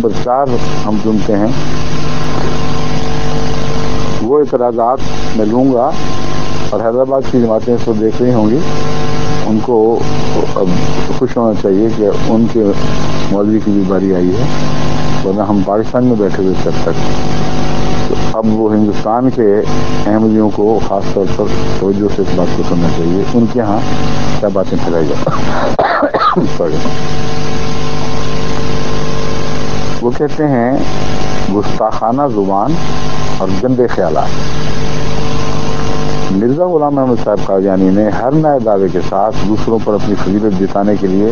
Number 4 ہم چنتے ہیں، وہ اعتراضات میں لوں گا، اور حیدرآباد کی جماعتیں اس کو دیکھ رہی ہوں گی، ان کو اب خوش ہونا چاہیے کہ ان کے مولوی کی بھی باری آئی ہے، ورنہ ہم پاکستان میں بیٹھے ہوئے تب تک. تو اب وہ ہندوستان کے احمدیوں کو خاص طور پر توجہ سے اس بات کو سننا چاہیے، ان کے ہاں کیا باتیں پھیلائی جاتی. وہ کہتے ہیں گستاخانہ زبان اور گندے خیالات. مرزا غلام احمد صاحب قادیانی نے ہر نئے دعوے کے ساتھ دوسروں پر اپنی فضیلت جتانے کے لیے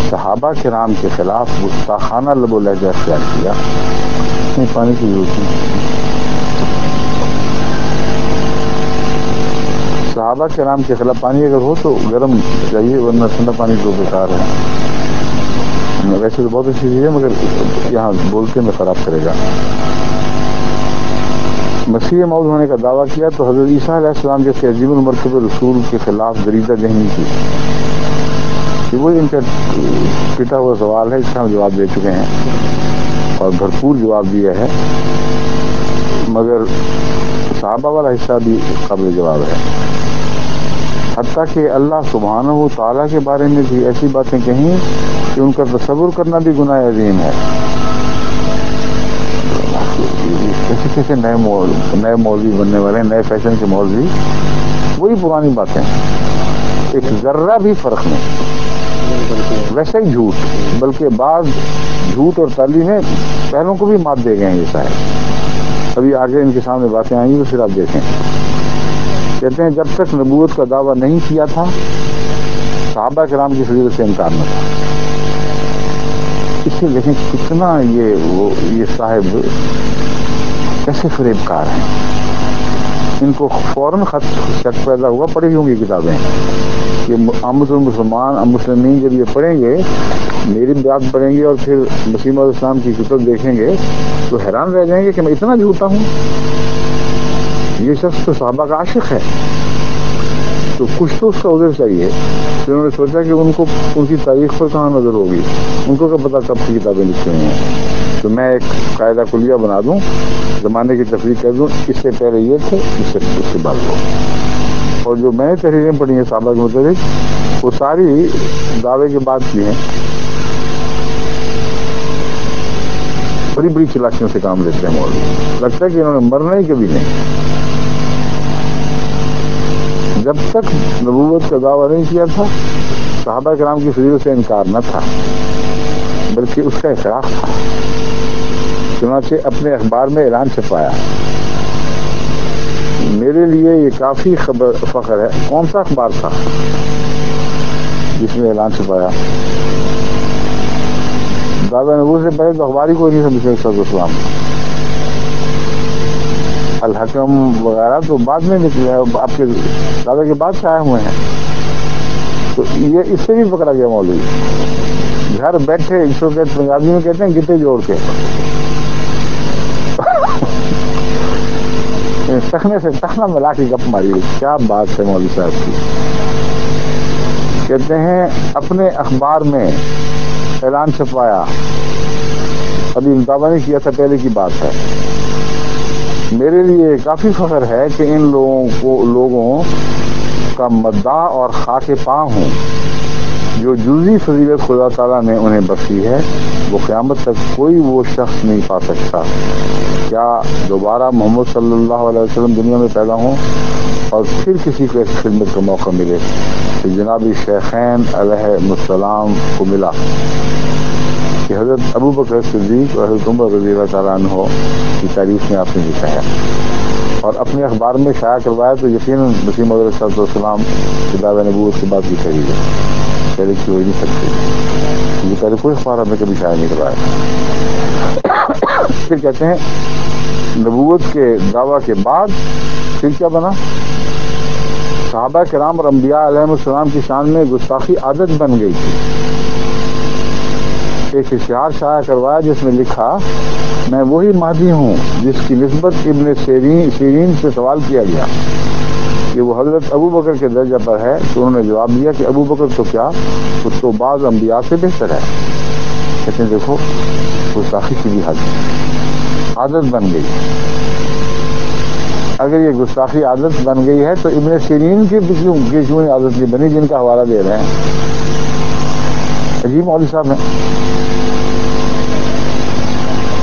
صحابہ کرام کے خلاف گستاخانہ لب و لہجہ اختیار کیا. پانی کی ضرورت نہیں. صحابہ کرام کے خلاف پانی اگر ہو تو گرم چاہیے، ورنہ ٹھنڈا پانی تو بیکار ہے. ویسے تو بہت اچھی چیز ہے، مگر یہاں بولتے میں خراب کرے گا. مسیح موعود ہونے کا دعویٰ کیا تو حضرت عیسیٰ علیہ السلام جیسے عظیم المرتبہ رسول کے خلاف دریدہ ذہنی کی. یہ وہی ان کا پٹا ہوا سوال ہے، اس کا ہم جواب دے چکے ہیں اور بھرپور جواب دیا ہے، مگر صحابہ والا حصہ بھی قابل جواب ہے. حتیٰ کہ اللہ سبحانہ و تعالیٰ کے بارے میں بھی ایسی باتیں کہیں کہ ان کا تصور کرنا بھی گناہ عظیم ہے. کیسے نئے مولوی بننے والے ہیں، نئے فیشن کے مولوی، وہی پرانی باتیں، ایک ذرہ بھی فرق نہیں. ویسے ہی جھوٹ، بلکہ بعض جھوٹ اور تعلیم میں پہلوں کو بھی مات دے گئے ہیں یہ صاحب. ابھی آگے ان کے سامنے باتیں آئیں گی تو پھر آپ دیکھیں. کہتے ہیں جب تک نبوت کا دعویٰ نہیں کیا تھا صحابہ کرام کی فضیلت سے انکار نہ تھا. اس سے دیکھیں کتنا یہ صاحب کیسے فریب کار ہیں. ان کو فوراً شک پیدا ہوا، پڑھی ہوں گی کتابیں کہ عامۃ المسلمین جب یہ پڑھیں گے، میری بات پڑھیں گے اور پھر مسیح موعود اسلام کی کتب دیکھیں گے تو حیران رہ جائیں گے کہ میں اتنا جھوٹا ہوں. یہ شخص تو صحابہ کا عاشق ہے، تو کچھ تو اس کا عذر چاہیے. پھر انہوں نے سوچا کہ ان کو ان کی تاریخ پر کہاں نظر ہوگی، ان کو کیا پتا کب کی کتابیں لکھی ہوئی ہیں. تو میں ایک قاعدہ کلیہ بنا دوں، زمانے کی تفریق کر دوں، اس سے پہلے یہ تھے، اس سے بعد وہ. اور جو میں نے تحریریں پڑھی ہیں صحابہ کے متعلق، وہ ساری دعوے کے بعد کی ہیں. بڑی بڑی چلاکیوں سے کام لیتے ہیں مولوی، لگتا ہے کہ انہوں نے مرنا ہی کبھی نہیں. جب تک نبوت کا دعویٰ نہیں کیا تھا صحابہ کرام کی فضیلت سے انکار نہ تھا، بلکہ اس کا اعتراف تھا. چنانچہ اپنے اخبار میں اعلان چھپایا. میرے لیے یہ کافی فخر ہے. کون سا اخبار تھا جس میں اعلان چھپایا؟ دعویٰ نبوت سے پہلے تو اخبار ہی کوئی نہیں تھا. مسیح صلی اللہ علیہ وسلم الحکم وغیرہ تو بعد میں نکلے، آپ کے دعوے کے بعد سے آئے ہوئے ہیں. تو یہ اس سے بھی پکڑا گیا مولوی. گھر بیٹھے، اس کو پنجابی میں کہتے ہیں گٹے جوڑ کے، ٹخنے سے ٹخنا ملا کے گپ ماری. کیا بات ہے مولوی صاحب کی. کہتے ہیں اپنے اخبار میں اعلان چھپوایا، ابھی دعویٰ نہیں کیا تھا، پہلے کی بات ہے. میرے لیے کافی فخر ہے کہ ان لوگوں کا مداح اور خاک پاں ہوں جو جزوی فضیلت خدا تعالیٰ نے انہیں بخشی ہے، وہ قیامت تک کوئی وہ شخص نہیں پا سکتا. کیا دوبارہ محمد صلی اللہ علیہ وسلم دنیا میں پیدا ہوں اور پھر کسی کو ایسی خدمت کا موقع ملے کہ جناب شیخین علیہ السلام کو ملا کہ حضرت ابو بکر صدیق اور حضرت عمر رضی اللہ تعالیٰ عنہ کی تعریف میں آپ نے لکھا ہے اور اپنے اخبار میں شائع کروایا، تو یقیناً مسیح موعود علیہ السلام کی دعویٰ نبوت کی بات بھی صحیح ہے. پہلے کی ہو ہی نہیں سکتی، یہ پہلے کوئی اخبار ہمیں کبھی شائع نہیں کروایا. پھر کہتے ہیں نبوت کے دعویٰ کے بعد پھر کیا بنا؟ صحابہ کرام اور انبیاء علیہ السلام کی شان میں گستاخی عادت بن گئی تھی. ایک اشعار شائع کروایا جس میں لکھا، میں وہی مہدی ہوں جس کی نسبت ابن سیرین سے سوال کیا گیا کہ وہ حضرت ابو بکر کے درجہ پر ہے، تو انہوں نے جواب دیا کہ ابو بکر تو کیا، وہ تو بعض انبیاء سے بہتر ہے. کہتے ہیں دیکھو گستاخی کی بھی حد عادت بن گئی. اگر یہ گستاخی عادت بن گئی ہے تو ابن سیرین کی کیوں عادت نہیں بنی جن کا حوالہ دے رہے ہیں؟ عجیب مولوی صاحب ہیں.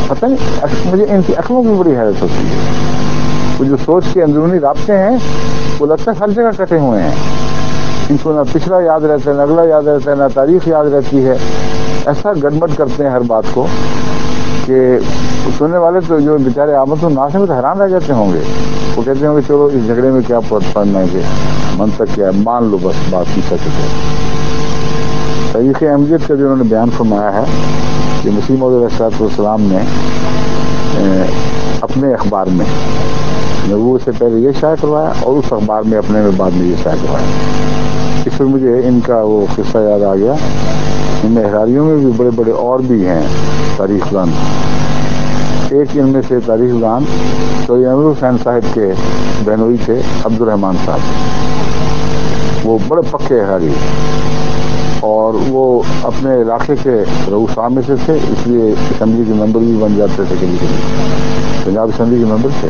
پتہ نہیں مجھے ان کی عقلوں کی بڑی حیرت ہوتی ہے. وہ جو سوچ کے اندرونی رابطے ہیں وہ لگتا ہے ہر جگہ کٹے ہوئے ہیں. ان کو نہ پچھلا یاد رہتا ہے، نہ اگلا یاد رہتا ہے، نہ تاریخ یاد رہتی ہے. ایسا گڑبڑ کرتے ہیں ہر بات کو کہ سننے والے تو جو بیچارے آمد الناس میں تو حیران رہ جاتے ہوں گے. وہ کہتے ہوں گے چلو اس جھگڑے میں کیا پڑھنا ہے کہ منطق کیا ہے، مان لو بس بات کی سچ ہے. تاریخ احمدیت کا جو انہوں نے بیان فرمایا ہے کہ مسیح موعود علیہ السلام نے اپنے اخبار میں نبوت سے پہلے یہ شائع کروایا اور اس اخبار میں اپنے میں بعد میں یہ شائع کروایا. اس پر مجھے ان کا وہ قصہ یاد آ گیا. ان میں احراریوں میں بھی بڑے بڑے اور بھی ہیں تاریخ دان. ایک ان میں سے تاریخ دان سید انور حسین صاحب کے بہنوئی تھے عبد الرحمان صاحب. وہ بڑے پکے احراری اور وہ اپنے علاقے کے رؤساء میں سے تھے، اس لیے اسمبلی کے ممبر بھی بن جاتے تھے. کبھی کبھی پنجاب اسمبلی کے ممبر تھے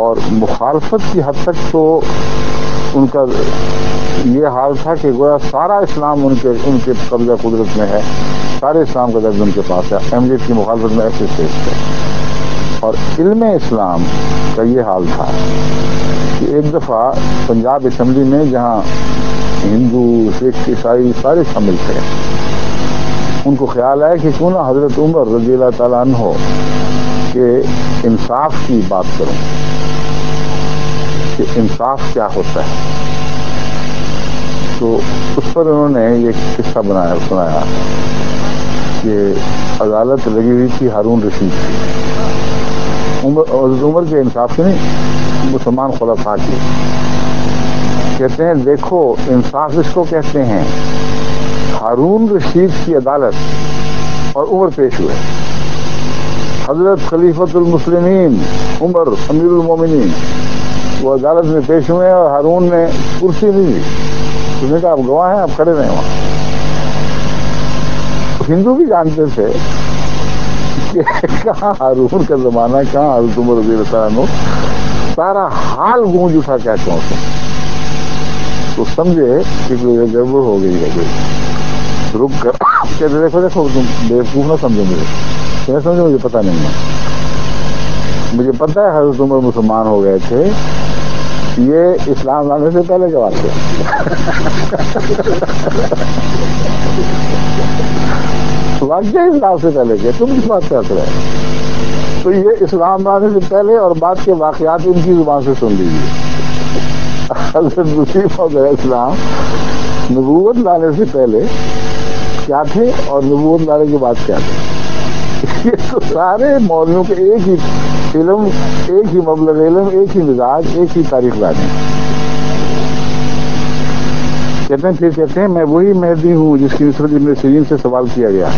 اور مخالفت کی حد تک تو ان کا یہ حال تھا کہ گویا سارا اسلام ان کے قبضہ قدرت میں ہے، سارے اسلام کا درد ان کے پاس ہے. احمدیت کی مخالفت میں ایسے اسٹیج تھے. اور علم اسلام کا یہ حال تھا کہ ایک دفعہ پنجاب اسمبلی میں جہاں ہندو سکھ عیسائی سارے شامل تھے، ان کو خیال آیا کہ کیوں نہ حضرت عمر رضی اللہ تعالیٰ عنہ کہ انصاف کی بات کروں کہ انصاف کیا ہوتا ہے. تو اس پر انہوں نے یہ قصہ سنایا کہ عدالت لگی ہوئی تھی ہارون رشید کی، حضرت عمر کے انصاف کی نہیں، مسلمان خلفاء کی. کہتے ہیں دیکھو انصاف اس کو کہتے ہیں. ہارون رشید کی عدالت اور عمر پیش ہوئے. حضرت خلیفۃ المسلمین عمر امیر المومنین وہ عدالت میں پیش ہوئے اور ہارون نے کرسی نہیں دی. اس نے کہا آپ گواہ ہیں، آپ کھڑے رہے وہاں. ہندو بھی جانتے تھے کہ کہاں ہارون کا زمانہ، کہاں حضرت عمر رضی اللہ عنہ. سارا حال گونج اٹھا کیا چاہتے ہیں. تو سمجھے کہ کوئی گڑبڑ ہو گئی ہے. کوئی رک کر کہتے دیکھو تم بیوقوف نہ سمجھو مجھے سمجھو، مجھے پتہ نہیں ہے. مجھے پتہ ہے حضرت عمر مسلمان ہو گئے تھے، یہ اسلام لانے سے پہلے کے بات ہے. واقعہ اسلام سے پہلے کے، تم کس بات سے ہنس رہے؟ تو یہ اسلام لانے سے پہلے اور بعد کے واقعات ان کی زبان سے سن لیجیے. حضرت مسیح موعود علیہ السلام نبوت لانے سے پہلے کیا تھے اور نبوت لانے کے بعد کیا تھے. یہ تو سارے مولویوں کے ایک ہی علم، ایک ہی مبلغ علم، ایک ہی مزاج، ایک ہی تاریخ دانی. کہتے ہیں میں وہی مہدی ہوں جس کی نسبت ابن سیرین سے سوال کیا گیا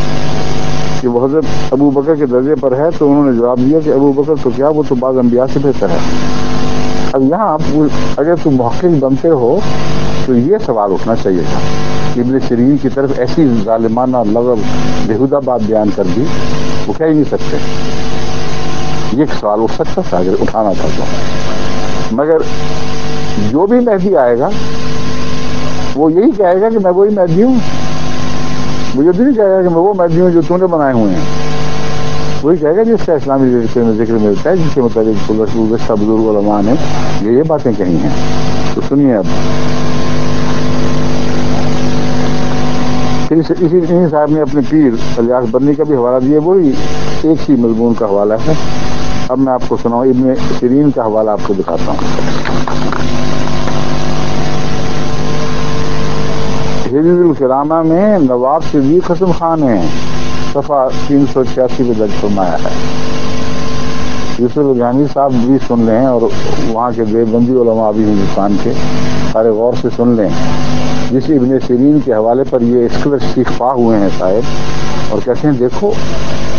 کہ وہ حضرت ابو بکر کے درجے پر ہے، تو انہوں نے جواب دیا کہ ابو بکر تو کیا، وہ تو بعض انبیاء سے بہتر ہے. اب یہاں اگر تم محقق بنتے ہو تو یہ سوال اٹھنا چاہیے تھا کہ ابن سیرین کی طرف ایسی ظالمانہ لغو بےہودہ بات بیان کر دی، وہ کہہ ہی نہیں سکتے. یہ ایک سوال اٹھ سکتا تھا اگر اٹھانا تھا تو. مگر جو بھی مہدی آئے گا وہ یہی کہے گا کہ میں وہی مہدی ہوں. وہ یہ بھی نہیں کہے گا کہ میں وہ مہدی ہوں جو تم نے بنائے ہوئے ہیں. وہی کہے گا جس کا اسلامی ذکر ملتا ہے، جس کے مطابق گزشتہ بزرگ علماء نے یہ باتیں کہی ہیں. تو سنیے اب پھر اسی صاحب نے اپنے پیر الیاس برنی کا بھی حوالہ دیا، وہی ایک ہی مضمون کا حوالہ ہے. اب میں آپ کو سناؤں ابن سیرین کا حوالہ آپ کو دکھاتا ہوں. حجز الکرامہ میں نواب صدیق حسن خان ہیں، صفحہ 386 پہ درج فرمایا ہے. یوسف الجانی صاحب بھی سن لیں اور وہاں کے دیوبندی علماء بھی ہندوستان کے سارے غور سے سن لیں. جس ابن سیرین کے حوالے پر یہ اسکلر استغفا ہوئے ہیں صاحب، اور کہتے ہیں دیکھو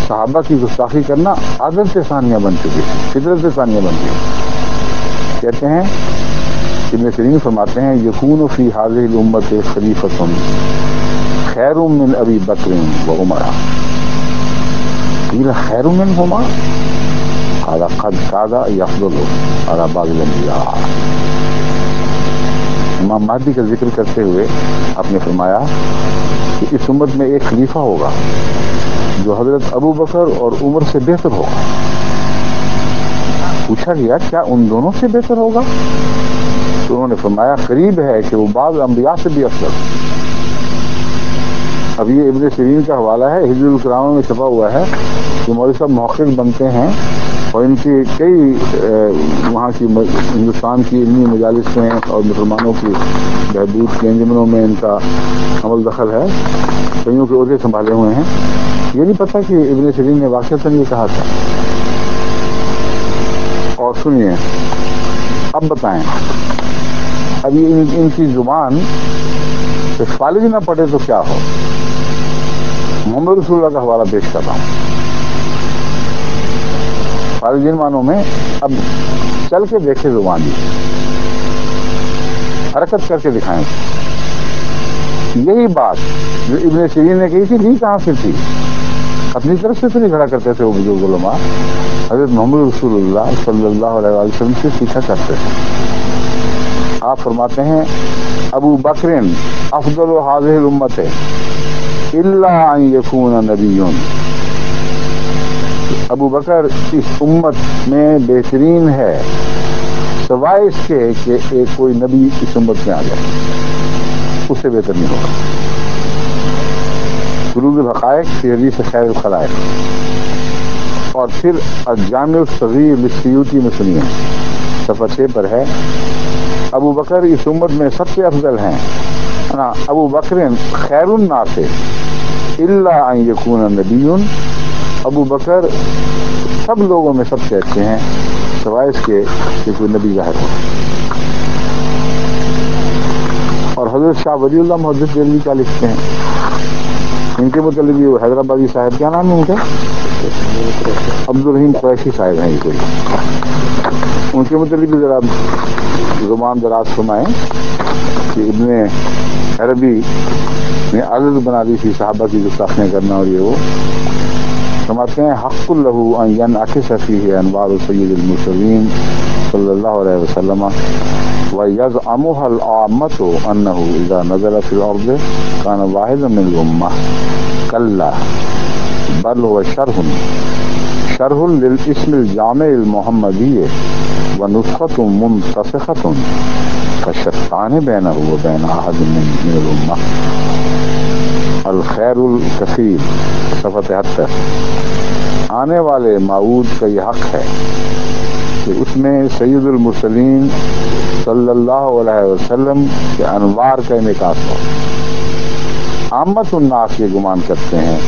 صحابہ کی گستاخی کرنا عادت ثانیہ بن چکی، فطرت ثانیہ بن چکی. کہتے ہیں ابن سیرین فرماتے ہیں یکون فی هذه الامت خلیفۃ، خیر من ابی بکر و عمر قیل خیر منہما قال قد کاد یفضل علی بعض الانبیاء. امام مہدی کا ذکر کرتے ہوئے آپ نے فرمایا کہ اس امت میں ایک خلیفہ ہوگا جو حضرت ابو بکر اور عمر سے بہتر ہوگا. پوچھا گیا کیا ان دونوں سے بہتر ہوگا؟ تو انہوں نے فرمایا قریب ہے کہ وہ بعض انبیاء سے بھی افضل. اب یہ ابن سیرین کا حوالہ ہے، ہجر الکرام میں چھپا ہوا ہے. جو مولوی صاحب محقق بنتے ہیں اور ان کی کئی وہاں کی ہندوستان کی علمی مجالس میں اور مسلمانوں کی بہبود کے انجمنوں میں ان کا عمل دخل ہے، کئیوں کے عہدے سنبھالے ہوئے ہیں. یہ نہیں پتہ کہ ابن سیرین نے واقعتاً یہ کہا تھا. اور سنیے اب بتائیں، اب یہ ان کی زبان پہ فالج نہ پڑے تو کیا ہو. محمد رسول اللہ کا حوالہ پیش کر رہا ہوں. فالج ان معنوں میں اب چل کے دیکھے زبان دی، حرکت کر کے دکھائیں. یہی بات جو ابن سیرین نے کہی تھی لی کہاں سے تھی؟ اپنی طرف سے تو نہیں کھڑا کرتے تھے وہ بزرگ علماء، حضرت محمد رسول اللہ صلی اللہ علیہ وسلم سے سیکھا کرتے تھے. آپ فرماتے ہیں ابو بکر افضل هذه الامت الا ان يكون نبی. ابو بکر اس امت میں بہترین ہے سوائے اس کے کہ ایک کوئی نبی اس امت میں آ جائے، اس سے بہتر نہیں ہوگا. قلوب الحقائق فی حدیث خیر الخلائق. اور پھر الجامع الصغیر للسیوطی میں سنیے، صفحہ 6 پر ہے. ابو بکر اس امت میں سب سے افضل ہیں. ابو بکر خیر الناس الا ان یکون نبی. ابو بکر سب لوگوں میں سب سے اچھے ہیں سوائے اس کے کہ کوئی نبی ظاہر ہو. اور حضرت شاہ ولی اللہ محدث دہلوی کیا لکھتے ہیں ان کے متعلق؟ یہ حیدرآبادی صاحب کیا نام ہے ان کا؟ عبدالرحیم قریشی صاحب ہیں یہ کوئی. ان کے متعلق بھی ذرا زبان دراز فرمائیں کہ ابن عربی نے عادت بنا دی تھی صحابہ کی گستاخیاں کرنا. اور یہ وہ فرماتے ہیں حق له ان ينعكس فيه انوار سید المرسلین صلی اللہ علیہ وسلم ويزعمها العامة انه اذا نزل في الارض كان واحدا من الامة. كلا بل هو شرح للاسم الجامع المحمدی ونسخة منتسخة فالشتان بينه وبين احد من الامة. الخیر الکثیر صفحہ 73. آنے والے موعود کا یہ حق ہے کہ اس میں سید المرسلین صلی اللہ علیہ وسلم کے انوار کا انعکاس ہو. عامت الناس یہ گمان کرتے ہیں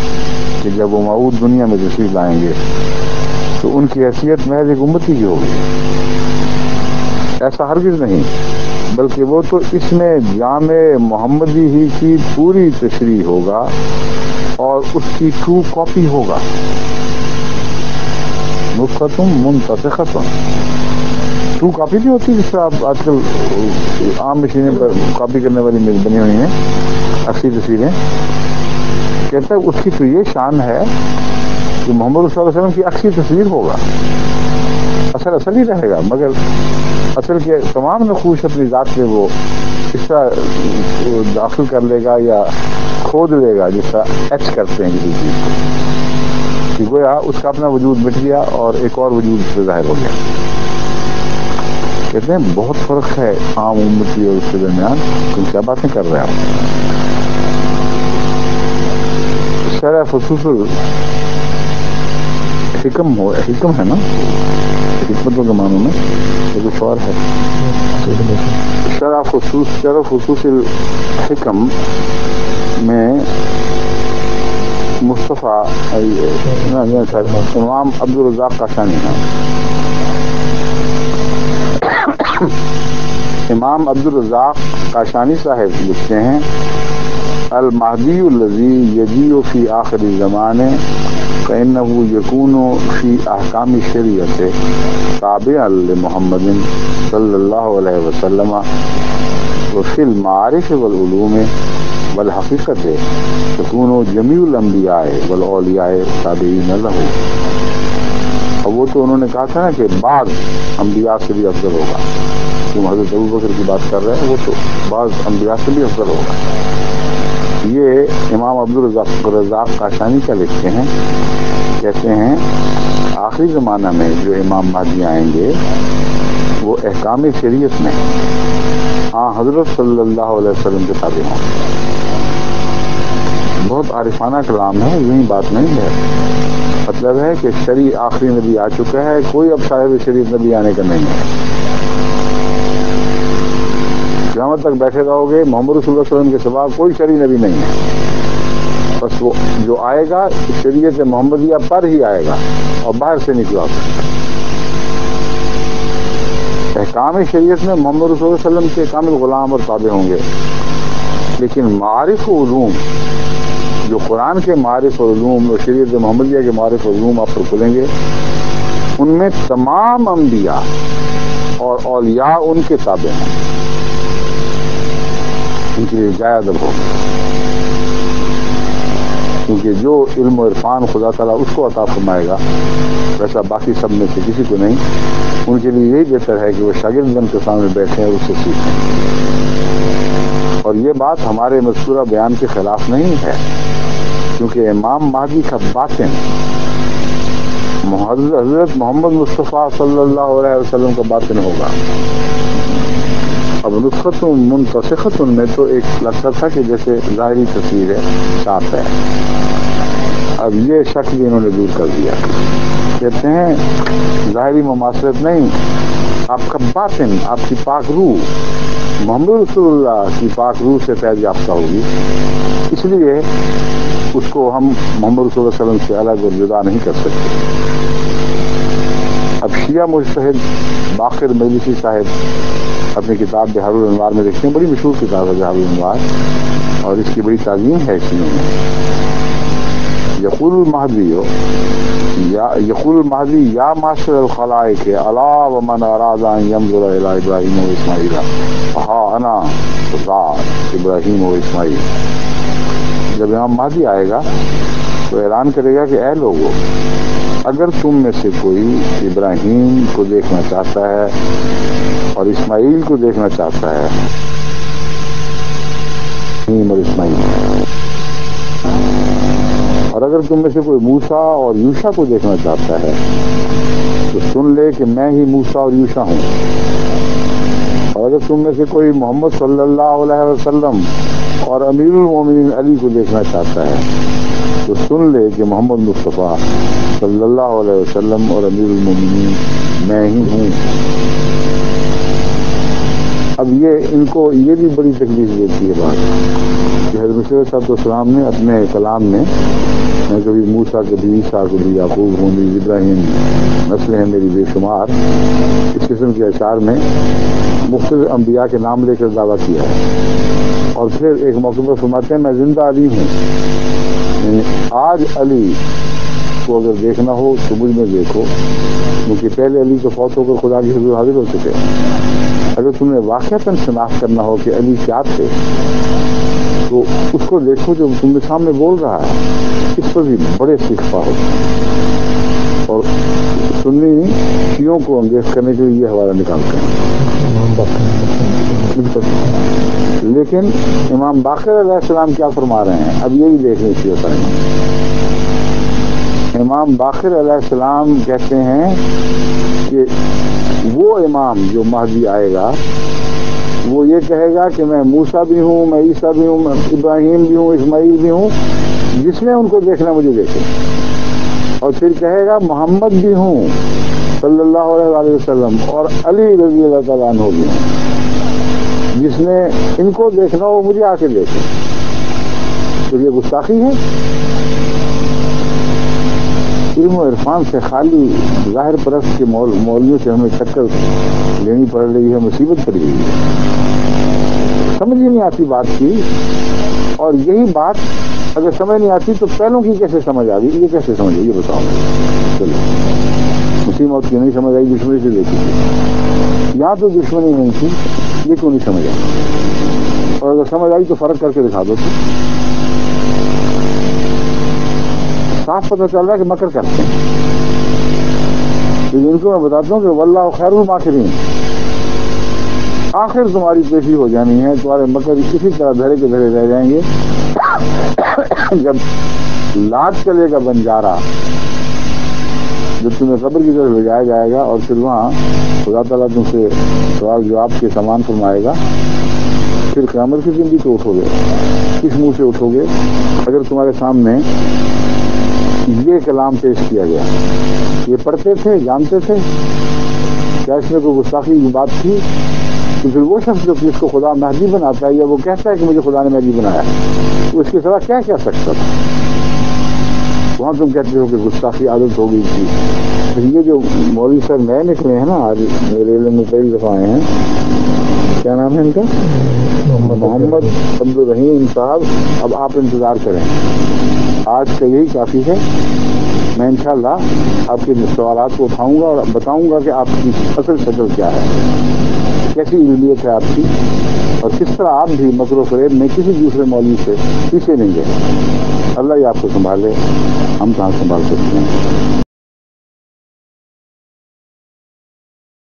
کہ جب وہ موعود دنیا میں تشریف لائیں گے تو ان کی حیثیت محض ایک امتی کی ہوگی. ایسا ہرگز نہیں، بلکہ وہ تو اس میں جامع محمدی ہی کی پوری تشریح ہوگا اور اس کی ٹرو کاپی ہوگا. نسختم منتسختم ٹرو کاپی بھی ہوتی ہے جس طرح آپ آج کل عام مشینیں پر کاپی کرنے والی بنی ہوئی ہیں اصلی تصویریں. کہتا ہے اس کی تو یہ شان ہے کہ محمد صلی اللہ علیہ وسلم کی اصلی تصویر ہوگا. اصل ہی رہے گا، مگر اصل کے تمام نقوش اپنی ذات میں وہ اس طرح داخل کر لے گا یا کھود لے گا جس طرح ایچ کرتے ہیں کسی چیز کو، کہ گویا اس کا اپنا وجود مٹ گیا اور ایک اور وجود اس سے ظاہر ہو گیا. کہتے ہیں بہت فرق ہے عام امتی اور اس کے درمیان. تم کیا باتیں کر رہے ہیں؟ شرح فصوص حکم ہے نا، حکمتوں کے معنوں میں یہ کچھ اور ہے. شرح خصوص الحکم میں مصطفیٰ امام عبدالرزاق قاشانی ہے. امام عبدالرزاق قاشانی صاحب لکھتے ہیں المہدی الذی یجیء فی آخر الزمان فإنه يكون في احکام شریعت تابعا لمحمد صلی اللہ علیہ وسلم وفي المعارف والعلوم بل حقیقت ہے تکون جمیع الانبیاء والاولیاء تابعین لہ. اور وہ تو انہوں نے کہا تھا نا کہ بعض انبیاء سے بھی افضل ہوگا. تم حضرت ابوبکر کی بات کر رہے ہیں، وہ تو بعض انبیاء سے بھی افضل ہوگا. یہ امام عبدالرزاق قاشانی کا لکھتے ہیں، کہتے ہیں آخری زمانہ میں جو امام مہدی آئیں گے وہ احکام شریعت میں حضرت صلی اللہ علیہ وسلم کے تابع ہوں. بہت عارفانہ کلام ہے، یہی بات نہیں ہے. مطلب ہے کہ شریع آخری نبی آ چکا ہے، کوئی اب صاحب شریعت نبی آنے کا نہیں ہے. قیامت تک بیٹھے رہو گے، محمد رسول اللہ علیہ وسلم کے سوا کوئی شریع نبی نہیں ہے. بس وہ جو آئے گا شریعت محمدیہ پر ہی آئے گا اور باہر سے نکلا. احکام شریعت میں محمد رسول اللہ علیہ وسلم کے کامل غلام اور تابع ہوں گے، لیکن معارف و علوم جو قرآن کے معارف و علوم اور شریعت محمدیہ کے معارف و علوم آپ پر کھلیں گے، ان میں تمام انبیاء اور اولیاء ان کے تابع ہیں، ان کے لیے جائے ادب ہوگا. کیونکہ جو علم و عرفان خدا تعالیٰ اس کو عطا فرمائے گا ویسا باقی سب میں سے کسی کو نہیں. ان کے لیے یہی بہتر ہے کہ وہ شاگرد بن کے سامنے بیٹھیں اور اس سے سیکھیں. اور یہ بات ہمارے مذکورہ بیان کے خلاف نہیں ہے، کیونکہ امام مہدی کا باطن حضرت محمد مصطفیٰ صلی اللہ علیہ وسلم کا باطن ہوگا. اب نسخت منتسخت میں تو ایک لگتا تھا کہ جیسے ظاہری تصویر ہے، صاف ہے. اب یہ شک بھی انہوں نے دور کر دیا. کہتے ہیں ظاہری مماثلت نہیں، آپ کا باطن، آپ کی پاک روح محمد رسول اللہ کی پاک روح سے فیض یافتہ ہوگی. اس لیے اس کو ہم محمد رسول اللہ علیہ وسلم سے الگ اور جدا نہیں کر سکتے. اب شیعہ مجتہد باقر مجلسی صاحب اپنی کتاب بحار الانوار میں لکھتے ہیں، بڑی مشہور کتاب ہے بحار الانوار، اور اس کی بڑی تعظیم ہے اس میں. یقول المہدی یا معاشر الخلائق الا ومن اراد ان ينظر الى ابراہیم و اسماعیل ہا انا ذات ابراہیم و اسماعیل. جب امام مہدی آئے گا تو اعلان کرے گا کہ اے لوگو، اگر تم میں سے کوئی ابراہیم کو دیکھنا چاہتا ہے اور اسماعیل کو دیکھنا چاہتا ہے، ابراہیم اور اسماعیل، اور اگر تم میں سے کوئی موسیٰ اور یوشع کو دیکھنا چاہتا ہے تو سن لے کہ میں ہی موسیٰ اور یوشع ہوں. اور اگر تم میں سے کوئی محمد صلی اللہ علیہ وسلم اور امیر المومنین علی کو دیکھنا چاہتا ہے تو سن لے کہ محمد مصطفیٰ صلی اللہ علیہ وسلم اور امیر المومنین میں ہی ہوں. اب یہ ان کو یہ بھی بڑی تکلیف دیتی ہے بات کہ حضرت مسیح علیہ السلام نے اپنے کلام میں کبھی موسیٰ، کبھی عیسیٰ، کبھی یعقوب ہوں، کبھی ابراہیم، نسلیں ہیں میری بے شمار، اس قسم کے اشعار میں مختلف انبیاء کے نام لے کر دعویٰ کیا ہے. اور پھر ایک موقع پر فرماتے ہیں میں زندہ علی ہوں، یعنی آج علی کو اگر دیکھنا ہو تو مجھ میں دیکھو، کیونکہ پہلے علی تو فوت ہو کر خدا کی حضور حاضر ہو چکے. اگر تم نے واقعتاً شناخت کرنا ہو کہ علی کیا تھے تو اس کو دیکھو جو تم نے سامنے بول رہا ہے. اس پر بھی بڑے سیکھتا ہو. اور سنی شیعوں کو انگیز کرنے کے لیے یہ حوالہ نکالتے ہیں. لیکن امام باقر علیہ السلام کیا فرما رہے ہیں اب یہی دیکھنے کی ہوتا ہے. امام باقر علیہ السلام کہتے ہیں کہ وہ امام جو مہدی آئے گا وہ یہ کہے گا کہ میں موسیٰ بھی ہوں، میں عیسیٰ بھی ہوں، میں ابراہیم بھی ہوں، اسماعیل بھی ہوں، جس نے ان کو دیکھنا مجھے دیکھے. اور پھر کہے گا محمد بھی ہوں صلی اللہ علیہ وسلم اور علی رضی اللہ تعالیٰ عنہ بھی ہوں، جس نے ان کو دیکھنا ہو مجھے آ کے دیکھے. تو یہ گستاخی ہے. علم و عرفان سے خالی ظاہر پرست کے مولویوں سے ہمیں ٹکر لینی پڑ رہی ہے، مصیبت پڑ گئی ہے. سمجھ ہی نہیں آتی بات کی. اور یہی بات اگر سمجھ نہیں آتی تو پہلوں کی کیسے سمجھ آ گئی؟ یہ کیسے سمجھ آئی یہ بتاؤ. چلو مسیح موت کی نہیں سمجھ آئی، دشمنی سے دیکھی تھی. یہاں تو دشمنی نہیں تھی، یہ کیوں نہیں سمجھ آئی؟ اور اگر سمجھ آئی تو فرق کر کے دکھا دو. صاف پتہ چل رہا ہے کہ مکر کرتے ہیں. لیکن ان کو میں بتاتا ہوں کہ واللہ خیر الماکرین، آخر تمہاری پیشی ہو جانی ہے، تمہارے مکر اسی طرح دھرے کے دھرے رہ جائیں گے. جب لات چلے گا بنجارا، جب تمہیں قبر کی طرف لے جایا جائے گا اور پھر وہاں خدا تعالیٰ تم سے سوال جواب کے سامان فرمائے گا، پھر قیامت کے دن بھی تو اٹھو گے. کس منہ سے اٹھو گے؟ اگر تمہارے سامنے یہ کلام پیش کیا گیا، یہ پڑھتے تھے، جانتے تھے کیا اس میں کوئی گستاخی کی بات تھی؟ تو پھر وہ شخص جو کہ اس کو خدا مہدی بناتا ہے یا وہ کہتا ہے کہ مجھے خدا نے مہدی بنایا، وہ اس کے سوا کیا کہہ سکتا تھا؟ وہاں تم کہتے ہو کہ گستاخی عادت ہو گئی تھی. یہ جو مولوی صاحب نئے نکلے ہیں نا، آج میرے علم میں پہلی دفعہ آئے ہیں، کیا نام ہے ان کا؟ محمد عبدالرحیم صاحب. اب آپ انتظار کریں، آج کا یہی کافی ہے. میں انشاءاللہ آپ کے سوالات کو اٹھاؤں گا اور بتاؤں گا کہ آپ کی اصل شکل کیا ہے، کیسی علمیت ہے آپ کی، اور کس طرح آپ بھی مکر و فریب میں کسی دوسرے مولوی سے پیچھے نہیں گئے. اللہ ہی آپ کو سنبھالے، ہم کہاں سنبھال سکتے ہیں.